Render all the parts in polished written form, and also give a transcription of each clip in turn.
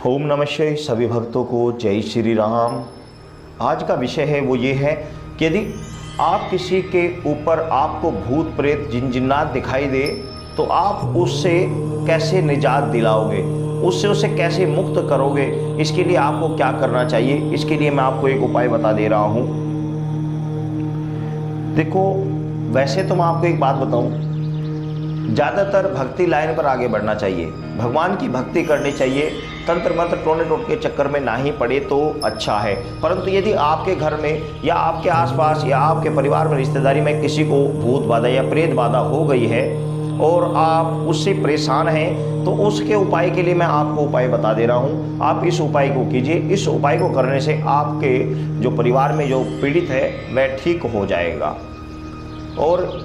ओम नमः शिवाय। सभी भक्तों को जय श्री राम। आज का विषय है वो ये है कि यदि आप किसी के ऊपर आपको भूत प्रेत जिन जिन्नात दिखाई दे तो आप उससे कैसे निजात दिलाओगे, उससे उसे कैसे मुक्त करोगे, इसके लिए आपको क्या करना चाहिए, इसके लिए मैं आपको एक उपाय बता दे रहा हूँ। देखो, वैसे तो मैं आपको एक बात बताऊँ, ज़्यादातर भक्ति लाइन पर आगे बढ़ना चाहिए, भगवान की भक्ति करनी चाहिए। तंत्र मंत्र टोने टोट के चक्कर में ना ही पड़े तो अच्छा है। परंतु यदि आपके घर में या आपके आसपास या आपके परिवार में रिश्तेदारी में किसी को भूत बाधा या प्रेत बाधा हो गई है और आप उससे परेशान हैं, तो उसके उपाय के लिए मैं आपको उपाय बता दे रहा हूँ। आप इस उपाय को कीजिए। इस उपाय को करने से आपके जो परिवार में जो पीड़ित है वह ठीक हो जाएगा। और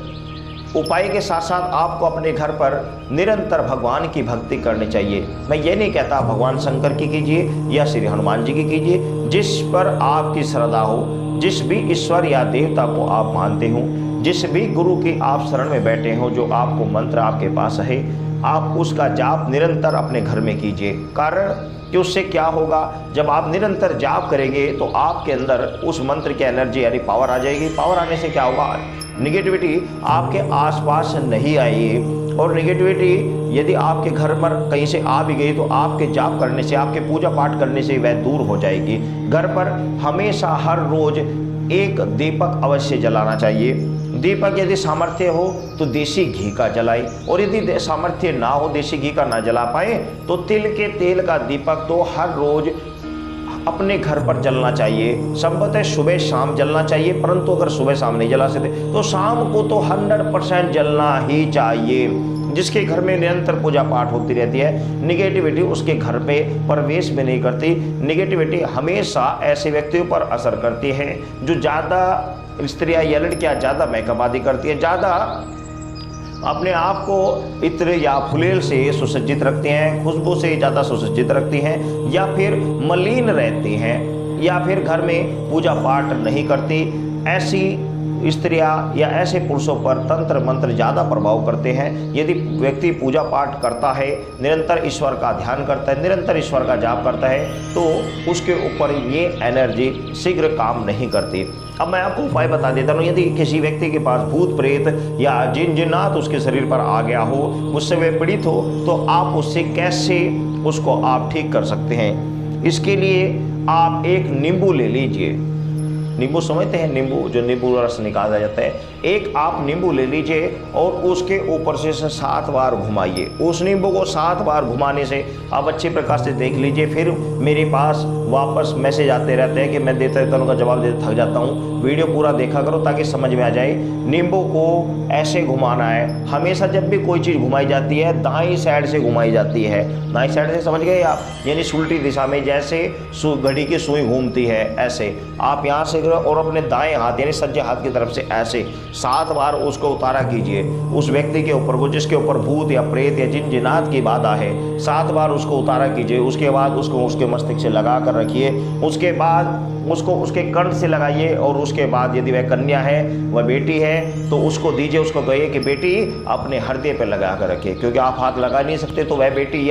उपाय के साथ साथ आपको अपने घर पर निरंतर भगवान की भक्ति करनी चाहिए। मैं ये नहीं कहता भगवान शंकर की कीजिए या श्री हनुमान जी की कीजिए, जिस पर आपकी श्रद्धा हो, जिस भी ईश्वर या देवता को आप मानते हो, जिस भी गुरु की आप शरण में बैठे हो, जो आपको मंत्र आपके पास है, आप उसका जाप निरंतर अपने घर में कीजिए। कारण कि उससे क्या होगा, जब आप निरंतर जाप करेंगे तो आपके अंदर उस मंत्र की एनर्जी यानी पावर आ जाएगी। पावर आने से क्या होगा, निगेटिविटी आपके आसपास नहीं आएगी। और निगेटिविटी यदि आपके घर पर कहीं से आ भी गई तो आपके जाप करने से, आपके पूजा पाठ करने से वह दूर हो जाएगी। घर पर हमेशा हर रोज एक दीपक अवश्य जलाना चाहिए। दीपक यदि सामर्थ्य हो तो देसी घी का जलाए, और यदि सामर्थ्य ना हो, देसी घी का ना जला पाए, तो तिल के तेल का दीपक तो हर रोज अपने घर पर जलना चाहिए। संभवतः सुबह शाम जलना चाहिए, परंतु अगर सुबह शाम नहीं जला सकते तो शाम को तो 100% जलना ही चाहिए। जिसके घर में निरंतर पूजा पाठ होती रहती है, निगेटिविटी उसके घर पे प्रवेश भी नहीं करती। निगेटिविटी हमेशा ऐसे व्यक्तियों पर असर करती है जो ज़्यादा स्त्रियाँ या लड़कियाँ ज़्यादा मेकअप करती है, ज़्यादा अपने आप को इत्र या फुलेल से सुसज्जित रखती हैं, खुशबू से ज़्यादा सुसज्जित रखती हैं, या फिर मलिन रहती हैं, या फिर घर में पूजा पाठ नहीं करती। ऐसी स्त्रियाँ या ऐसे पुरुषों पर तंत्र मंत्र ज़्यादा प्रभाव करते हैं। यदि व्यक्ति पूजा पाठ करता है, निरंतर ईश्वर का ध्यान करता है, निरंतर ईश्वर का जाप करता है, तो उसके ऊपर ये एनर्जी शीघ्र काम नहीं करती। अब मैं आपको उपाय बता देता हूँ। यदि किसी व्यक्ति के पास भूत प्रेत या जिन जिन्नात उसके शरीर पर आ गया हो, उससे वे पीड़ित हो, तो आप उससे कैसे उसको आप ठीक कर सकते हैं। इसके लिए आप एक नींबू ले लीजिए। नींबू समझते हैं, नींबू जो नींबू रस निकाला जाता है, एक आप नींबू ले लीजिए और उसके ऊपर से 7 बार घुमाइए। उस नींबू को 7 बार घुमाने से आप अच्छे प्रकार से देख लीजिए। फिर मेरे पास वापस मैसेज आते रहते हैं कि मैं देता रहता हूँ, उनका जवाब देते थक जाता हूँ। वीडियो पूरा देखा करो ताकि समझ में आ जाए। नींबू को ऐसे घुमाना है। हमेशा जब भी कोई चीज़ घुमाई जाती है दाईं साइड से घुमाई जाती है। दाईं साइड से समझ गए आप, यानी उल्टी दिशा में, जैसे घड़ी की सुई घूमती है ऐसे आप यहाँ से और अपने दाएं हाथ यानी सज्जे हाथ की तरफ से ऐसे 7 बार उसको उतारा कीजिए उस व्यक्ति के ऊपर को जिसके ऊपर भूत या प्रेत या जिन जिन्नात की बाधा है। 7 बार उसको उतारा कीजिए। उसके बाद उसको उसके मस्तिष्क से लगा कर रखिए। उसके बाद उसको उसके कर्ण से लगाइए, और उसके बाद यदि वह कन्या है, वह बेटी है, तो उसको दीजिए। उसको कहिए कि बेटी अपने हृदय पर लगा कर रखिए, क्योंकि आप हाथ लगा नहीं सकते, तो वह बेटी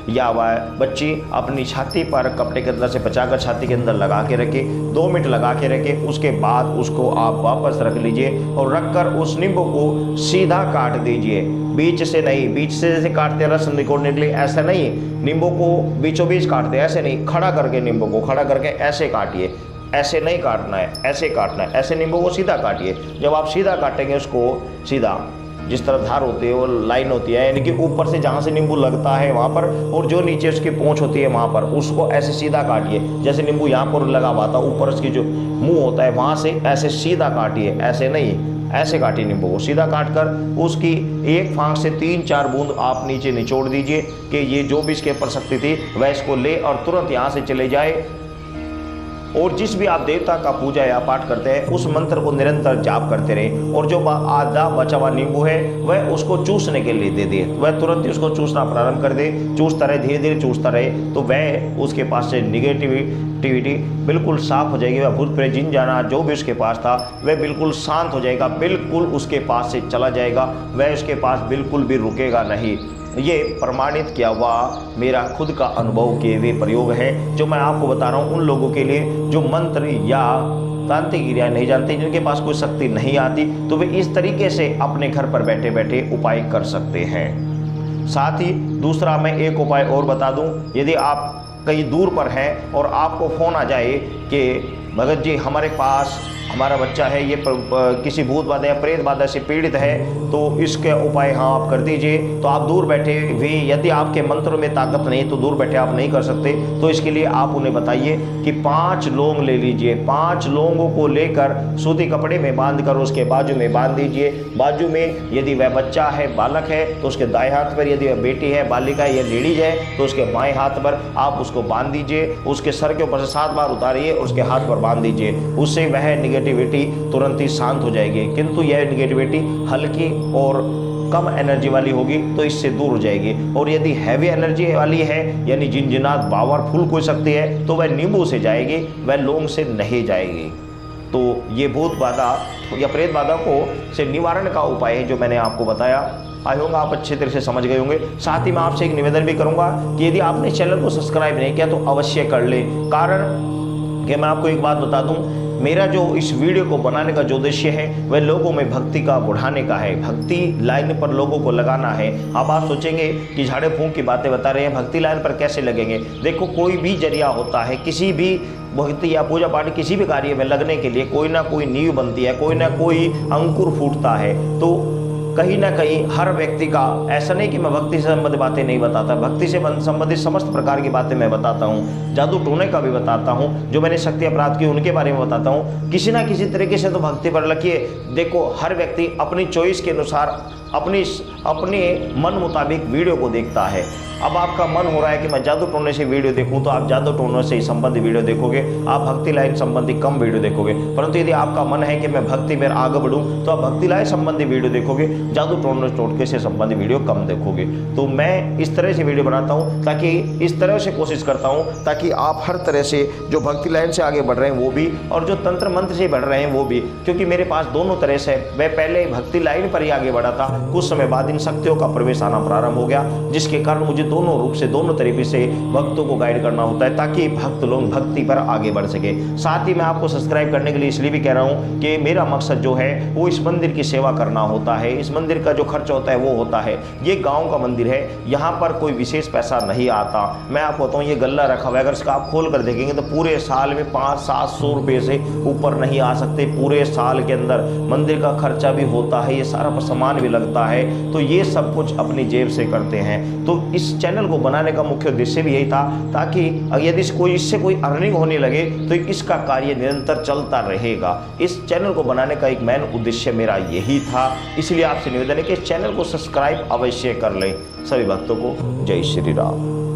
या वह बच्ची अपनी छाती पर कपड़े के अंदर से बचाकर छाती के अंदर लगा के रखे। 2 मिनट लगा के रखे। उसके बाद उसको आप वापस रख लीजिए और रखकर उस नींबू को सीधा काट दीजिए, बीच से नहीं। बीच से जैसे काटते रस निकोड़ने के लिए, ऐसा नहीं। नींबू को बीचों बीच काटते, ऐसे नहीं, खड़ा करके नींबू को खड़ा करके ऐसे काटिए। ऐसे नहीं काटना है, ऐसे काटना है। ऐसे नींबू को सीधा काटिए। जब आप सीधा काटेंगे उसको सीधा, जिस तरह धार होती है वो लाइन होती है, यानी कि ऊपर से जहाँ से नींबू लगता है वहाँ पर, और जो नीचे उसकी पूंछ होती है वहाँ पर, उसको ऐसे सीधा काटिए। जैसे नींबू यहाँ पर लगा हुआ था, ऊपर उसकी जो मुंह होता है वहाँ से ऐसे सीधा काटिए, ऐसे नहीं, ऐसे काटिए। नींबू को सीधा काट कर उसकी एक फांक से 3-4 बूंद आप नीचे निचोड़ दीजिए कि ये जो भी इसके ऊपर शक्ति थी वह इसको ले और तुरंत यहाँ से चले जाए। और जिस भी आप देवता का पूजा या पाठ करते हैं उस मंत्र को निरंतर जाप करते रहें। और जो आधा बचा हुआ नींबू है वह उसको चूसने के लिए दे दे, वह तुरंत ही उसको चूसना प्रारंभ कर दे। चूसता रहे, धीरे धीरे चूसता रहे, तो वह उसके पास से निगेटिविटी बिल्कुल साफ हो जाएगी। वह भूत प्रेत जिन जाना जो भी उसके पास था वह बिल्कुल शांत हो जाएगा, बिल्कुल उसके पास से चला जाएगा, वह उसके पास बिल्कुल भी रुकेगा नहीं। ये प्रमाणित किया हुआ मेरा खुद का अनुभव किए हुए प्रयोग है जो मैं आपको बता रहा हूँ उन लोगों के लिए जो मंत्र या तांत्रिक क्रिया नहीं जानते, जिनके पास कोई शक्ति नहीं आती, तो वे इस तरीके से अपने घर पर बैठे बैठे उपाय कर सकते हैं। साथ ही दूसरा मैं एक उपाय और बता दूं, यदि आप कहीं दूर पर हैं और आपको फ़ोन आ जाए कि भगत जी हमारे पास हमारा बच्चा है ये किसी भूत बाधा या प्रेत बाधा से पीड़ित है, तो इसके उपाय हाँ आप कर दीजिए, तो आप दूर बैठे भी, यदि आपके मंत्रों में ताकत नहीं तो दूर बैठे आप नहीं कर सकते, तो इसके लिए आप उन्हें बताइए कि 5 लौंग ले लीजिए। 5 लौंगों को लेकर सूती कपड़े में बांध कर उसके बाजू में बांध दीजिए। बाजू में यदि वह बच्चा है, बालक है, तो उसके दाएं हाथ पर, यदि वह बेटी है, बालिका है या लेडीज है, तो उसके बाएं हाथ पर आप उसको बांध दीजिए। उसके सर के ऊपर से 7 बार उतारिए और उसके हाथ पर बांध दीजिए। उससे वह निगेटिविटी तुरंत ही शांत हो जाएगी। किंतु यह निगेटिविटी हल्की और कम एनर्जी वाली होगी तो इससे दूर हो जाएगी, और यदि हैवी एनर्जी वाली है यानी जिनजिनात पावरफुल कोई शक्ति है तो वह नींबू से जाएगी, वह लौंग से नहीं जाएगी। तो ये भूत बाधा या प्रेत बाधा को से निवारण का उपाय है जो मैंने आपको बताया। आई होगा आप अच्छे तरह से समझ गए होंगे। साथ ही मैं आपसे एक निवेदन भी करूंगा कि यदि आपने चैनल को सब्सक्राइब नहीं किया तो अवश्य कर ले। कारण कि मैं आपको एक बात बता दूं, मेरा जो इस वीडियो को बनाने का जो उद्देश्य है वह लोगों में भक्ति का बढ़ाने का है, भक्ति लाइन पर लोगों को लगाना है। अब आप सोचेंगे कि झाड़े फूंक की बातें बता रहे हैं, भक्ति लाइन पर कैसे लगेंगे। देखो, कोई भी जरिया होता है, किसी भी भक्ति या पूजा पाठ किसी भी कार्य में लगने के लिए कोई ना कोई नींव बनती है, कोई ना कोई अंकुर फूटता है। तो कहीं ना कहीं हर व्यक्ति का, ऐसा नहीं कि मैं भक्ति से संबंधित बातें नहीं बताता, भक्ति से संबंधित समस्त प्रकार की बातें मैं बताता हूँ, जादू टोने का भी बताता हूँ, जो मैंने शक्ति अपराध की उनके बारे में बताता हूँ। किसी ना किसी तरीके से तो भक्ति पर लगिए। देखो, हर व्यक्ति अपनी चॉइस के अनुसार अपने मन मुताबिक वीडियो को देखता है। अब आपका मन हो रहा है कि मैं जादू टोने से वीडियो देखूं, तो आप जादू टोने से संबंधित वीडियो देखोगे, आप भक्ति लाइन संबंधी कम वीडियो देखोगे। परंतु यदि आपका मन है कि मैं भक्ति में आगे बढ़ूं, तो आप भक्ति लाइन संबंधी वीडियो देखोगे, जादू टोटके से संबंधित वीडियो कम देखोगे। तो मैं इस तरह से वीडियो बनाता हूँ, ताकि इस तरह से कोशिश करता हूँ ताकि आप हर तरह से जो भक्ति लाइन से आगे बढ़ रहे हैं वो भी, और जो तंत्र मंत्र से बढ़ रहे हैं वो भी, क्योंकि मेरे पास दोनों तरह से, मैं पहले भक्ति लाइन पर ही आगे बढ़ा था, कुछ समय बाद इन शक्तियों का प्रवेश आना प्रारंभ हो गया, जिसके कारण मुझे दोनों रूप से, दोनों तरीके से भक्तों को गाइड करना होता है ताकि भक्त लोग भक्ति पर आगे बढ़ सके। साथ ही मैं आपको सब्सक्राइब करने के लिए इसलिए भी कह रहा हूं कि मेरा मकसद जो है वो इस मंदिर की सेवा करना होता है। इस मंदिर का जो खर्च होता है वो होता है, ये गांव का मंदिर है, यहाँ पर कोई विशेष पैसा नहीं आता। मैं आपको बताऊँ, ये गल्ला रखा हुआ है, अगर इसका आप खोल कर देखेंगे तो पूरे साल में 500-700 रुपये से ऊपर नहीं आ सकते। पूरे साल के अंदर मंदिर का खर्चा भी होता है, ये सारा सामान भी लगता है, तो ये सब कुछ अपनी जेब से करते हैं। तो इस चैनल को बनाने का मुख्य उद्देश्य भी यही था, ताकि यदि इससे कोई अर्निंग होने लगे तो इसका कार्य निरंतर चलता रहेगा। इस चैनल को बनाने का एक मेन उद्देश्य मेरा यही था। इसलिए आपसे निवेदन है कि इस चैनल को सब्सक्राइब अवश्य कर लें। सभी भक्तों को जय श्री राम।